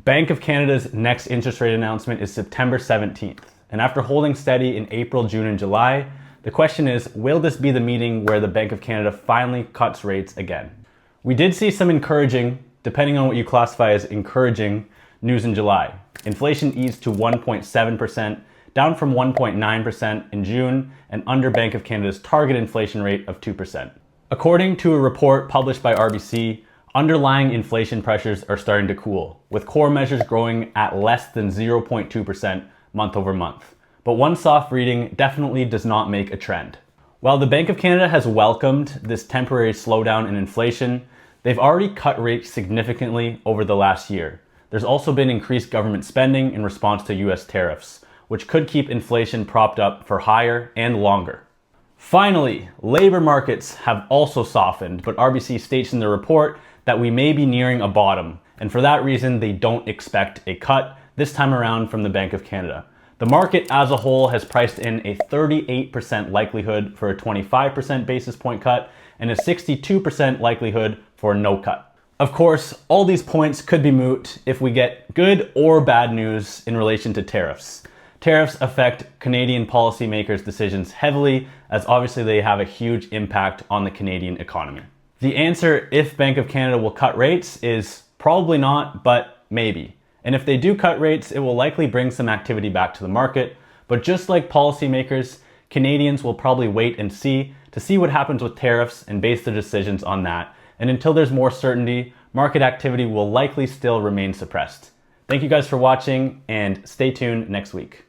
Bank of Canada's next interest rate announcement is September 17th. And after holding steady in April, June, and July, the question is, will this be the meeting where the Bank of Canada finally cuts rates again? We did see some encouraging, depending on what you classify as encouraging, news in July. Inflation eased to 1.7%, down from 1.9% in June, and under Bank of Canada's target inflation rate of 2%. According to a report published by RBC, underlying inflation pressures are starting to cool, with core measures growing at less than 0.2% month over month. But one soft reading definitely does not make a trend. While the Bank of Canada has welcomed this temporary slowdown in inflation, they've already cut rates significantly over the last year. There's also been increased government spending in response to US tariffs, which could keep inflation propped up for higher and longer. Finally, labor markets have also softened, but RBC states in the report that we may be nearing a bottom, and for that reason they don't expect a cut this time around from the Bank of Canada. The market as a whole has priced in a 38% likelihood for a 25% basis point cut and a 62% likelihood for no cut. Of course, all these points could be moot if we get good or bad news in relation to tariffs. Tariffs affect Canadian policymakers' decisions heavily, as obviously they have a huge impact on the Canadian economy. The answer, if Bank of Canada will cut rates, is probably not, but maybe. And if they do cut rates, it will likely bring some activity back to the market. But just like policymakers, Canadians will probably wait and see to see what happens with tariffs and base their decisions on that. And until there's more certainty, market activity will likely still remain suppressed. Thank you guys for watching, and stay tuned next week.